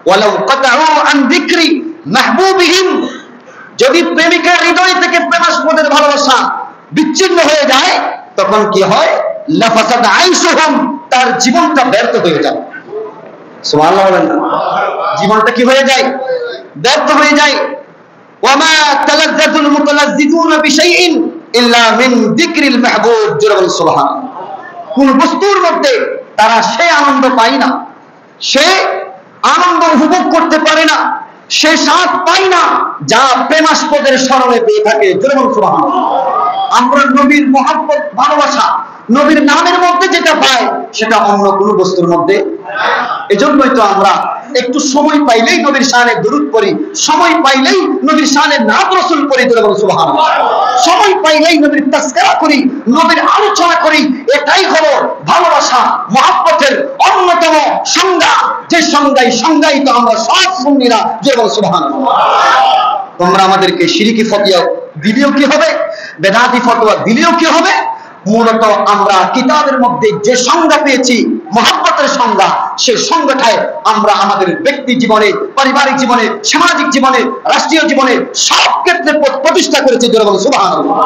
ওয়ালাউ কাতাউ আন যিকরি মাহবুবিহিম, যদি প্রেমিকার হৃদয় থেকে প্রেমাস্পদের ভালোবাসা বিচ্ছিন্ন হয়ে যায় তখন কি হয়? লাফাসাদ আইশুহুম, তার জীবনটা ব্যর্থ হয়ে যায়। সুবহানাল্লাহ বলেন না? জীবনটা কি হয়ে যায়? ব্যর্থ হয়ে যায়। ওয়ামা তালাজ্জাতুল মুতালাজ্জিজুনা বিশাইইন ইল্লা মিন যিকরিল মাহবুব, জোরে সুবহানাল্লাহ। কোন বস্তুর মধ্যে তারা সে আনন্দ পায় না, সে আনন্দ উপভোগ করতে পারে না, সে স্বাদ পায় না যা প্রেমাস্পদের স্মরণে পেয়ে থাকে, জোরে সুবহানাল্লাহ। আমরা নবীর মহব্বত, ভালোবাসা নবীর নামের মধ্যে যেটা পাই সেটা অন্য কোনো বস্তুর মধ্যে। এজন্যই তো আমরা একটু সময় পাইলেই নবীর শানে দরুদ পড়ি, সময় পাইলেই নবীর শানে নাত রাসূল পড়ি, সুবহানাল্লাহ। সময় পাইলেই নবীর তাযকিরা করি, নবীর আলোচনা করি। এটাই হলো ভালোবাসা, মহব্বতের অন্যতম সংজ্ঞা, যে সংজ্ঞায় তো আমরা সব সুন্নিরা, সুবহানাল্লাহ। তোমরা আমাদেরকে শিরকি ফতোয়া দিলেও কি হবে, বেদাতি ফতোয়া দিলেও কি হবে? মূলত আমরা কিতাবের মধ্যে যে সংজ্ঞা পেয়েছি মহব্বতের সংজ্ঞা, সেই সংজ্ঞাটাই আমরা আমাদের ব্যক্তি জীবনে, পারিবারিক জীবনে, সামাজিক জীবনে, রাষ্ট্রীয় জীবনে সব ক্ষেত্রে প্রতিষ্ঠা করেছি, সুবহানাল্লাহ।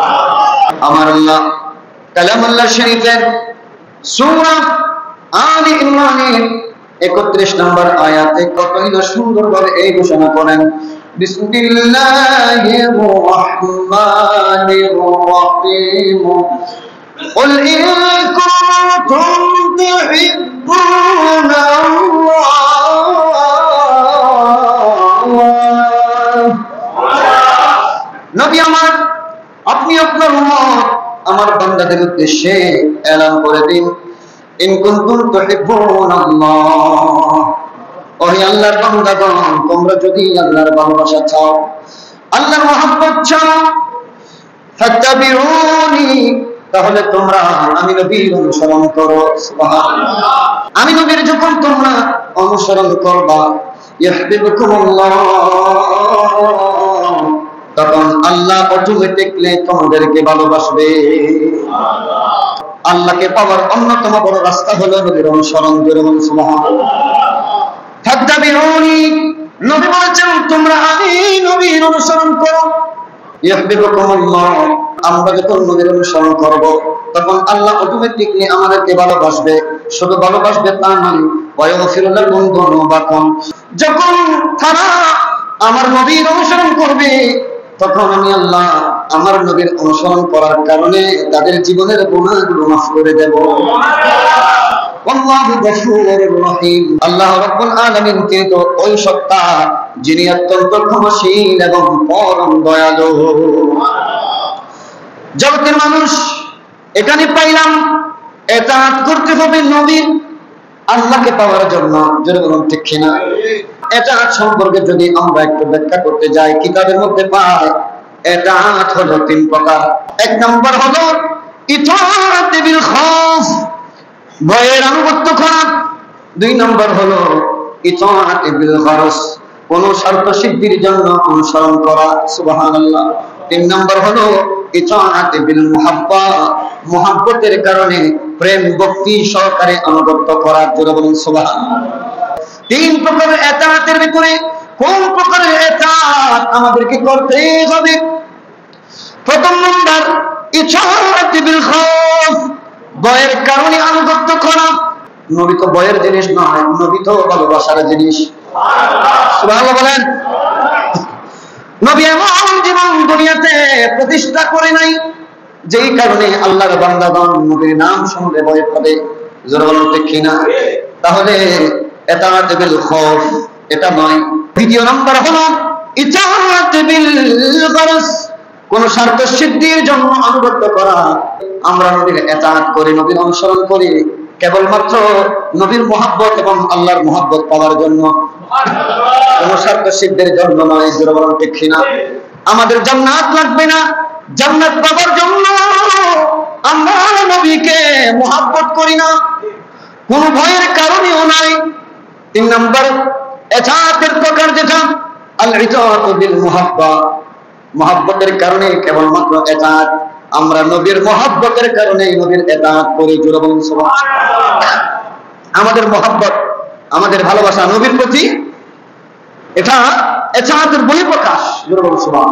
আমার আল্লাহ কালামুল্লাহ শরীফের সূরা আলে ইমরানের 31 নম্বর আয়াতে কতই না সুন্দরভাবে এই ঘোষণা করেন, বিসমিল্লাহির রহমানির রহিম, قل إن كنتم تحبون الله, নবী আমার, আপনি আপনার উম্মত আমার বান্দাদের উদ্দেশ্যে এলান করে দিন, ইন কুনতুম তুহিব্বুন আল্লাহ, ওহে আল্লাহর বান্দাগণ, তোমরা যদি আল্লাহর ভালোবাসা চাও, আল্লাহর মহব্বত চাও, ফাত্তাবিউনি, তাহলে তোমরা আমি নবীর অনুসরণ করো। সুবহানাল্লাহ। আমি নবীর যখন তোমরা অনুসরণ করবা, ইহবিবকুমুল্লাহ, তখন আল্লাহ অটোমেটিকলি তোমাদেরকে ভালোবাসবে। আল্লাহকে পাওয়ার অন্যতম বড় রাস্তা হলো নবীর অনুসরণ, সুবহানাল্লাহ। ফাত্তাবিউনি, নবী বলেছেন তোমরা আমি নবীর অনুসরণ করো, ইহবিবকুমুল্লাহ, আমরা যখন নবীর অনুসরণ করব তখন আল্লাহ অটোমেটিকলি আমাদেরকে ভালোবাসবে। শুধু ভালোবাসবে তা নয়, ওয়ায়াগফিরু লাকুম যুনুবাকুম, যখন তারা আমার নবীর অনুসরণ করবে তখন আমি আল্লাহ আমার নবীর অনুসরণ করার কারণে তাদের জীবনের গুনাহগুলো মাফ করে দেব। আল্লাহু গফুরুর রহিম, আল্লাহ রাব্বুল আলামিন কিন্তু ওই সত্তা যিনি অত্যন্ত ক্ষমাশীল এবং পরম দয়ালু। জগতের মানুষ এখানে পাইলাম ইতাআত করতে হবে নবীর, আল্লাহকে পাওয়ার জন্য, জোরে বলুন ঠিক কিনা? ইতাআত সম্পর্কে যদি আমরা একটু ব্যাখ্যা করতে যাই, কিতাবের মধ্যে পাই ইতাআত হলো 3 প্রকার। 1 নম্বর হলো ইতাআত বিল খাউফ, ভয়ের আনুগত্য করা। 2 নম্বর হলো ইতাআত বিল গরজ, কোন স্বার্থ সিদ্ধির জন্য অনুসরণ করা, সুবহানাল্লাহ। 3 নম্বর হলো ইতাআত বিল মুহাব্বা, মুহাব্বতের কারণে প্রেম ভক্তি সহকারে আনুগত্য করা, জোরে বলুন সুবহানাল্লাহ। 3 প্রকারের ইতাআতের ভিতরে কোন প্রকারের ইতাআত আমাদেরকে করতে হবে? প্রথম নম্বর ইতাআত বিল খাউফ, ভয়ের কারণে আনুগত্য করা। নবী তো ভয়ের জিনিস নয়, নবী তো ভালোবাসার জিনিস, সুবহানাল্লাহ বলেন। নবী এমন জীবন দুনিয়াতে প্রতিষ্ঠা করে নাই যেই কারণে আল্লাহর বান্দাগণ নবীর নাম শুনলে ভয় পাবে, জোরে বলুন ঠিক কিনা? তাহলে ইতাআত বিল খাউফ এটা নয়। 2 নম্বর হলো ইতাআত বিল গরজ, কোন স্বার্থ সিদ্ধির জন্য আনুগত্য করা। আমরা নবীর ইতাআত করি, নবীর অনুসরণ করি কেবলমাত্র নবীর মহব্বত এবং আল্লাহর মহব্বত পাওয়ার জন্য, কোন স্বার্থ সিদ্ধির জন্য নয়, জোরে বলুন ঠিক কিনা? আমাদের জান্নাত লাগবে না, জান্নাত পাওয়ার জন্য আমরা নবীকে মহব্বত করি না, কোন ভয়ের কারণেও নাই। 3 নম্বর ইতাআতের প্রকার যেটা আল ইতাআতু বিল মুহাব্বা, মহব্বতের কারণে কেবলমাত্র ইতাআত। আমরা নবীর মহব্বতের কারণে নবীর ইতাআত করি, জোরে বলুন সুবহানাল্লাহ। আমাদের মহব্বত, আমাদের ভালোবাসা নবীর প্রতি এটা এতাআতের বহিঃপ্রকাশ। সুবহানাল্লাহ।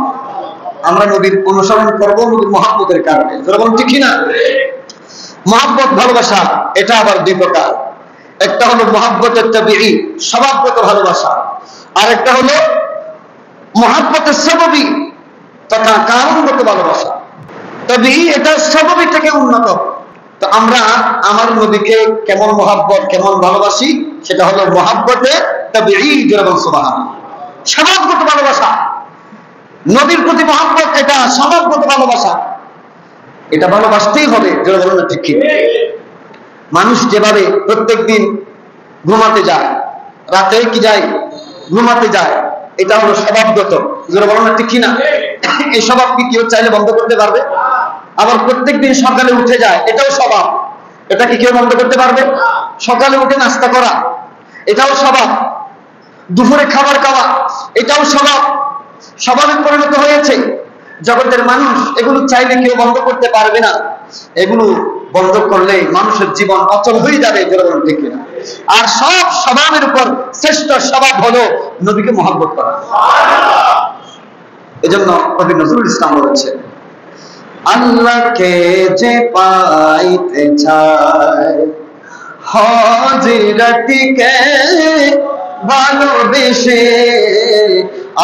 আমরা নবীর অনুসরণ করব নবীর মহব্বতের কারণে। যেরকম ঠিক না? মহব্বত ভালোবাসা এটা আবার দুই প্রকার। একটা হলো মহব্বতের তাবিঈ, স্বভাবগত ভালোবাসা, আর একটা হলো মহব্বতের সাবাবী তথা কারণগত ভালোবাসা। তাবিঈ এটা সাবাবী থেকে উন্নত। তো আমরা আমার নবীকে কেমন মহব্বত কেমন ভালোবাসি, সেটা হলো মহব্বতে তাবিঈ। যেরকম সুবহানাল্লাহ, স্বভাবগত ভালোবাসা। নবীর প্রতি মহব্বত এটা স্বভাবগত ভালোবাসা, এটা ভালোবাসতেই হবে। যেরকম ঠিক কি মানুষ যেভাবে প্রত্যেকদিন ঘুমাতে যায়, রাতে কি যায় ঘুমাতে যায়, এটা হলো স্বভাবগত। যেরকম ঠিক কি না? এই স্বভাব কি কেউ চাইলে বন্ধ করতে পারবে? আবার প্রত্যেকদিন সকালে উঠে যায়, এটাও স্বভাব। এটা কি কেউ বন্ধ করতে পারবে? সকালে উঠে নাস্তা করা এটাও স্বভাব, দুপুরে খাবার খাওয়া এটাও স্বভাব, স্বভাবে পরিণত হয়েছে জগতের মানুষ। এগুলো চাইলে কেউ বন্ধ করতে পারবে না। এগুলো বন্ধ করলে মানুষের জীবন অচল হয়ে যাবে। যেরকম ঠিক না? আর সব স্বভাবের উপর শ্রেষ্ঠ স্বভাব হলো নবীকে মহব্বত করা। এজন্য কবি নজরুল ইসলাম বলেছেন, আল্লাহকে যে পাইতে চায় হযরতকে ভালোবেসে,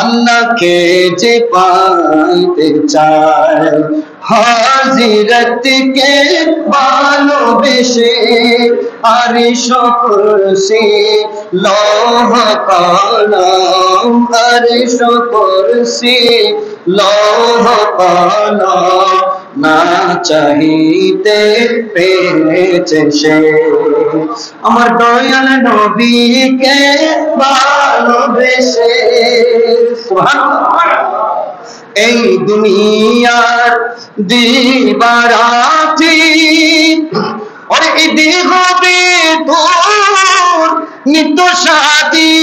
আল্লাহকে যে পাইতে চায় হযরতকে ভালোবেসে, আরশ কুরসি লৌহ কলম, আরশ কুরসি লৌহ কলম না চাহিতে পেয়েছে সে, আমার দয়াল নবীকে ভালোবেসে। সুবহানাল্লাহ। এই দুনিয়ার দিবারাতি ওরে ঈদি হবে তোর নিত্য সাথী,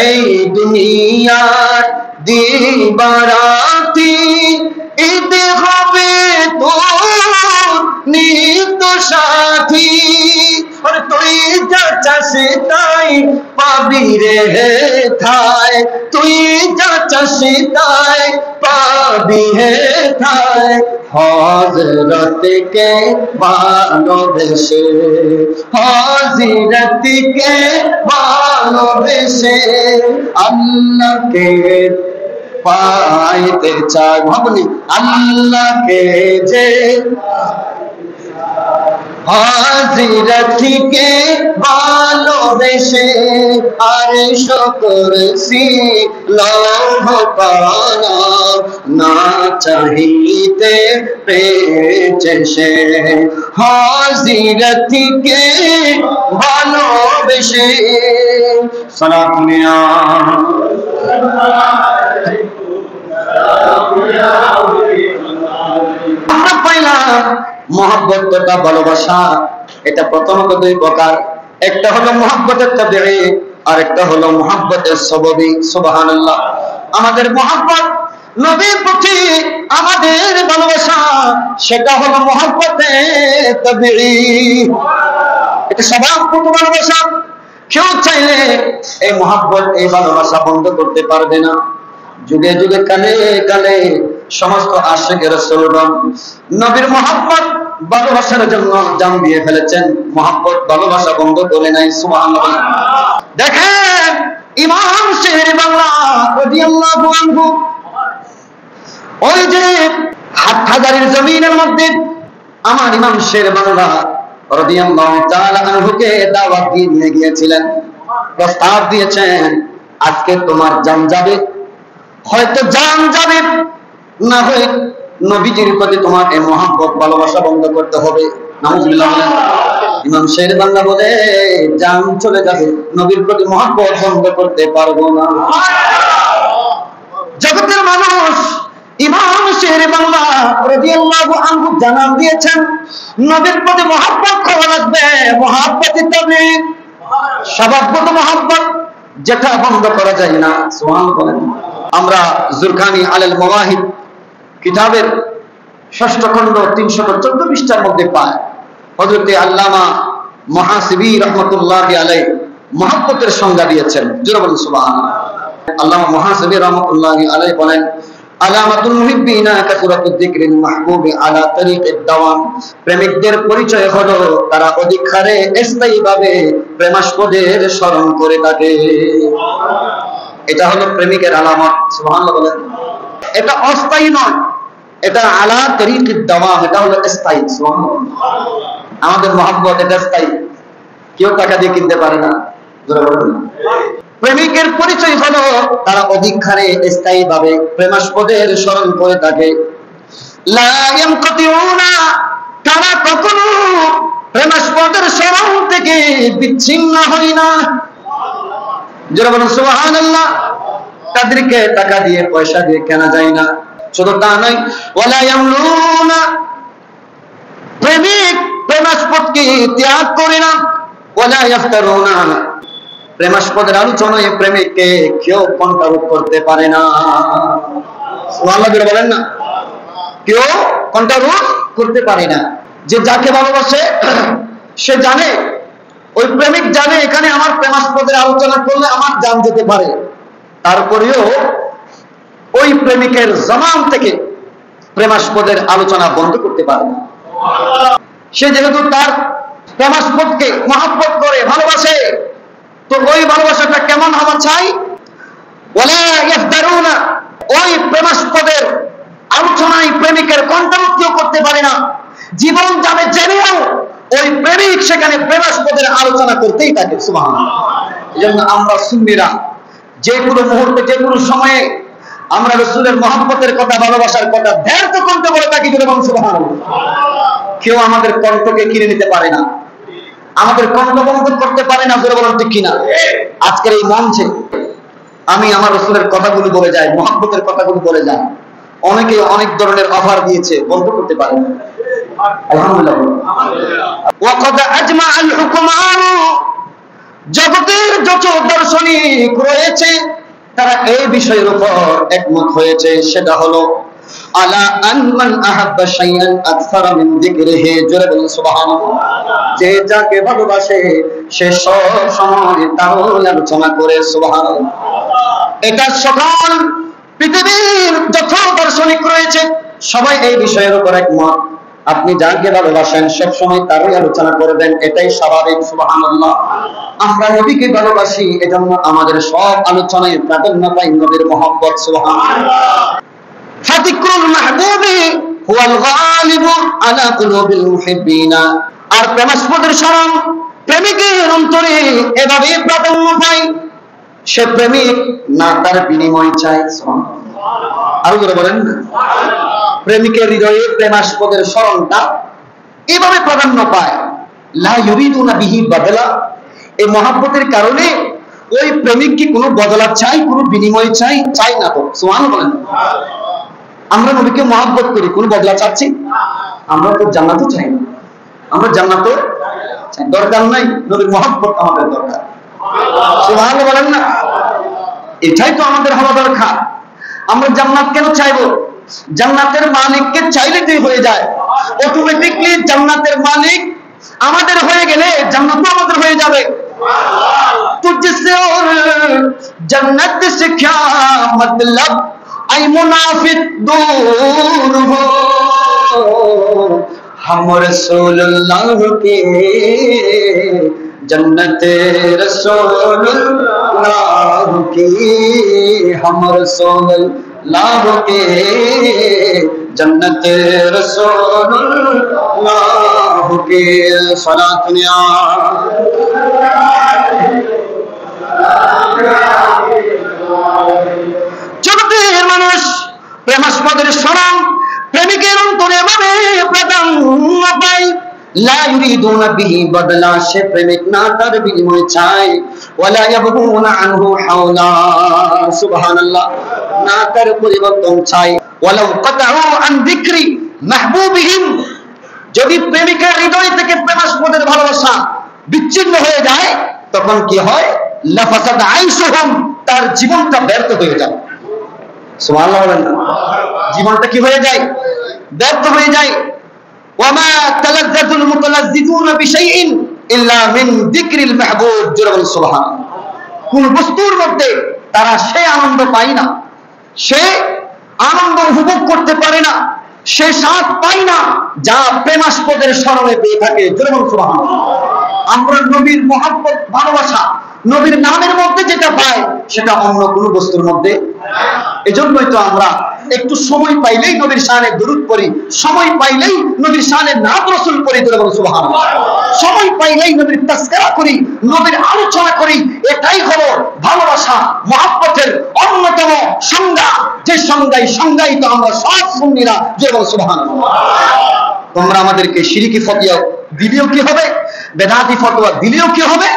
এই দুনিয়ার দিবারাতি ঈদে হবে তোর নিত্য সাথী, আর তুই যা চাস তাই পাবি রে ঠায়, তুই যা চাস তাই পাবি হে ঠায়, হযরতকে ভালোবেসে, হযরতকে ভালোবেসে, আল্লাহকে পাইতে চায়। ভাবনি আল্লাহকে যে হযরতকে ভালোবেসে, আরশ কুরসি লৌহ কলম না চাহিতে পেয়েছে সে, হযরতকে ভালোবেসে। সালাত মিয়া আমরা পাইলাম মহব্বতটা ভালোবাসা এটা প্রথমত দুই প্রকার। একটা হলো মহব্বতের তাবিঈ, আর একটা হলো মহব্বতের সাবাবী। সুবহানাল্লাহ। আমাদের মহব্বত নবীর প্রতি আমাদের ভালোবাসা সেটা হলো মহব্বতে তাবিঈ, এটা স্বভাবগত ভালোবাসা। কেউ চাইলে এই মহব্বত এই ভালোবাসা বন্ধ করতে পারবে না। যুগে যুগে কালে কালে সমস্ত আশিকে রাসূলগণ নবীর মহব্বত ভালোবাসার জন্য জান দিয়ে ফেলেছেন, মহব্বত ভালোবাসা বন্ধ করে নাই। সুবহানাল্লাহ। দেখেন ইমাম শের বাংলা রাদিয়াল্লাহু আনহু ওই যে হাটহাজারীর জমিনের মধ্যে আমার ইমাম শের বাংলা রাদিয়াল্লাহু তাআলা আনহুকে দাওয়াত দিয়ে নিয়ে গিয়েছিলেন, প্রস্তাব দিয়েছেন আজকে তোমার জান যাবে, হয়তো জান যাবে, না হয় নবীজির প্রতি তোমার এই মহব্বত ভালোবাসা বন্ধ করতে হবে। নাউজুবিল্লাহ। ইমাম শের বাংলা বলে জান চলে যাবে, নবীর প্রতি মহব্বত বন্ধ করতে পারবো না। জগতের মানুষ ইমাম শের বাংলা রাদিয়াল্লাহু আনহু জানান দিয়েছেন নবীর প্রতি মহব্বত করা লাগবে, মহব্বত তাবিঈ, স্বভাবগত মহব্বত যেটা বন্ধ করা যায় না। সুবহানাল্লাহ। আমরা জুরকানি আলাল মাওয়াহিব কিতাবের ষষ্ঠ খণ্ড 314 পৃষ্ঠার মধ্যে পায়। হযরতে আল্লামা মুহাসিবী রাহমাতুল্লাহি আলাইহি মহব্বতের সংজ্ঞা দিয়েছেন। জোরে বলুন সুবহানাল্লাহ। আল্লামা মুহাসিবী রাহমাতুল্লাহি আলাইহি বলেন, আলামাতুল মুহিব্বিনা কাসরাতুদ যিকরিল মাহবুবি আলা তরিকিদ দাওয়াম। প্রেমিকদের পরিচয় হলো তারা অধিক হারে স্থায়ীভাবে প্রেমাস্পদের স্মরণ করে থাকে। এটা হলো প্রেমিকের আলামত। সুবহানাল্লাহ বলেন। এটা অস্থায়ী নয়, এটা আলা তরিকিদ দাওয়াম, এটা হলো স্থায়ী। সুবহানাল্লাহ। আমাদের মহব্বত এটা স্থায়ী, কেউ টাকা দিয়ে কিনতে পারে না। প্রেমিকের পরিচয় হলো তারা অধিক হারে স্থায়ীভাবে প্রেমাস্পদের স্মরণ করে থাকে। লা ইয়ানকাতিউনা, তারা কখনো প্রেমাস্পদের স্মরণ থেকে বিচ্ছিন্ন হয় না। যারা বলেন সুবহানাল্লাহ। তাদেরকে টাকা দিয়ে পয়সা দিয়ে কেনা যায় না। শুধু তা নয়, ওয়ালা ইয়ামলুনা, প্রেমিক প্রেমাস্পদকে ত্যাগ করে না। ওয়ালা ইফতারুনা, প্রেমাস্পদের আলোচনায় প্রেমিককে কেউ কন্ট্রোল করতে পারে না। সুবহানাল্লাহ বলেন না, কেউ কন্ট্রোল করতে পারে না। যে যাকে ভালোবাসে সে জানে, ওই প্রেমিক জানে এখানে আমার প্রেমাস্পদের আলোচনা করলে আমার জান যেতে পারে, তারপরেও ওই প্রেমিকের জবান থেকে প্রেমাস্পদের আলোচনা বন্ধ করতে পারে না। সে যেহেতু তার প্রেমাস্পদকে মহব্বত করে ভালোবাসে, তো ওই ভালোবাসাটা কেমন হওয়া চাই? ওয়ালা ইফতারুনা, ওই প্রেমাস্পদের আলোচনায় প্রেমিকের কন্ট্রোল কেউ করতে পারে না। জীবন যাবে জেনেও ওই প্রেমিক সেখানে প্রেমাস্পদের আলোচনা করতেই থাকে। সুবহানাল্লাহ। এজন্য আমরা সুন্নিরা যে কোনো মুহূর্তে, যে কোনো সময়ে আমরা রাসূলের মহব্বতের কথা, ভালোবাসার কথা ব্যর্থ কণ্ঠে বলে থাকি। সুবহানাল্লাহ। কেউ আমাদের কণ্ঠকে কিনে নিতে পারে না, আমাদের কণ্ঠ বন্ধ করতে পারে না। জোরে বলেন ঠিক কিনা? আজকের এই মঞ্চে আমি আমার রাসূলের কথাগুলো বলে যাই, মহব্বতের কথাগুলো বলে যাই। অনেকে অনেক ধরনের অফার দিয়েছে, বন্ধ করতে পারে না। আলহামদুলিল্লাহ। ওয়াকাদ আজমা আল হুকমান, জগতের যত দার্শনিক রয়েছে তারা এই বিষয়ের উপর একমত হয়েছে, সেটা হলো আলা আন মান আহাব্বা শাইআন আকসারা মিন যিকরিহি। জোরে বলুন সুবহানাল্লাহ। যে যাকে ভালোবাসে সে সব সময় তার আলোচনা করে। সুবহানাল্লাহ। এটা সকল পৃথিবীর যত দার্শনিক রয়েছে সবাই এই বিষয়ের উপর একমত। আপনি যাকে ভালোবাসেন সব সময় তারই আলোচনা করবেন, এটাই স্বাভাবিক। সুবহানাল্লাহ। আমরা নবীকে ভালোবাসি, এজন্য আমাদের সব আলোচনায় প্রাধান্য পায় নবীর মহব্বত। সুবহানাল্লাহ। ফাতিকুল মাহবুবি হুয়াল গালিবু আলা কুলুবিল মুহিব্বিনা। আর প্রেমাস্পদের স্মরণ প্রেমিকের অন্তরে এভাবে প্রাধান্য পায়, সে প্রেমিক না তার বিনিময় চায়। আরো করে বলেন না, প্রেমিকের হৃদয়ে প্রেমাস্পদের স্মরণটা এভাবে প্রাধান্য পায়। লা ইউরিদুনা বিহি বাদলা। এই মহব্বতের কারণে ওই প্রেমিক কি কোনো বদলা চাই, কোনো বিনিময় চাই? চাই না তো। সুবহানাল্লাহ বলেন। আমরা নবীকে মহব্বত করি, কোনো বদলা চাচ্ছি? আমরা তো জান্নাতও চাই না, আমরা জান্নাতও চাই, দরকার নাই, নবীর মহব্বত আমাদের দরকার। সুবহানাল্লাহ বলেন না। এটাই তো আমাদের হওয়া দরকার। আমরা জান্নাত কেন চাইবো? জান্নাতের মালিককে চাইলে তুই হয়ে যায়, অটোমেটিকলি জান্নাতের মালিক আমাদের হয়ে গেলে জান্নাতও আমাদের হয়ে যাবে। তুঝসে और जन्नत से क्या मतलब, आई मुनाफिक दूर हो, हम रसूलुल्लाह के जन्नत रसूलुल्लाह की, हम रसूलुल्लाह के जन्नत रसूलुल्लाह के। सलात या জগতের মানুষ প্রেমাস্পদের স্মরণ প্রেমিকের অন্তরে ভাবে প্রাধান্য পায়। লা ইউরিদুনা বিহি বদলা, সে প্রেমিক না তার বিনিময় চায়। ওয়ালা ইয়াবগুনা আনহু হাওলা। সুবহানাল্লাহ। না তার পরিবর্তন চায়। ওয়ালাউ কাতাউ আন যিকরি মাহবুবিহিম, যদি প্রেমিকের হৃদয় থেকে প্রেমাস্পদের ভালোবাসা বিচ্ছিন্ন হয়ে যায় তখন কি হয়? লাফাসাদ আইশুহুম, তার জীবনটা ব্যর্থ হয়ে যায়। সুবহানাল্লাহ বলেন। জীবনটা কি হয়ে যায়? ব্যর্থ হয়ে যায়। ওয়ামা তালাজ্জাতুল মুতালাজ্জিজুনা বিশাইইন ইল্লা মিন যিকরিল মাহবুব, সুবহানাল্লাহ। কোন বস্তুর মধ্যে তারা সে আনন্দ পায় না, সে আনন্দ উপভোগ করতে পারে না, সে স্বাদ পায় না যা প্রেমাস্পদের স্মরণে পেয়ে থাকে, সুবহানাল্লাহ। আমরা নবীর মহব্বত, ভালোবাসা, নবীর নামের মধ্যে যেটা পাই সেটা অন্য কোনো বস্তুর মধ্যে। এজন্যই তো আমরা একটু সময় পাইলেই নবীর শানে দরুদ পড়ি, সময় পাইলেই নবীর শানে নাম রাসূল পড়ি, সুবহানাল্লাহ। সময় পাইলেই নবীর তাজকিরা করি, নবীর আলোচনা করি। এটাই হলো ভালোবাসা, মহব্বতের অন্যতম সংজ্ঞা, যে সংজ্ঞায় তো আমরা সব সুন্নিরা, সুবহানাল্লাহ। তোমরা আমাদেরকে শিরকি ফতোয়া দিলেও কি হবে, বেদাতি ফতোয়া দিলেও কি হবে?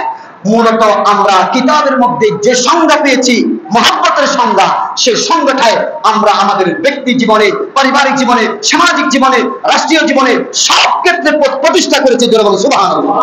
মূলত আমরা কিতাবের মধ্যে যে সংজ্ঞা পেয়েছি মহব্বতের সংজ্ঞা, সেই সংজ্ঞাটায় আমরা আমাদের ব্যক্তি জীবনে, পারিবারিক জীবনে, সামাজিক জীবনে, রাষ্ট্রীয় জীবনে সব ক্ষেত্রে প্রতিষ্ঠা করেছি, সুবহানাল্লাহ।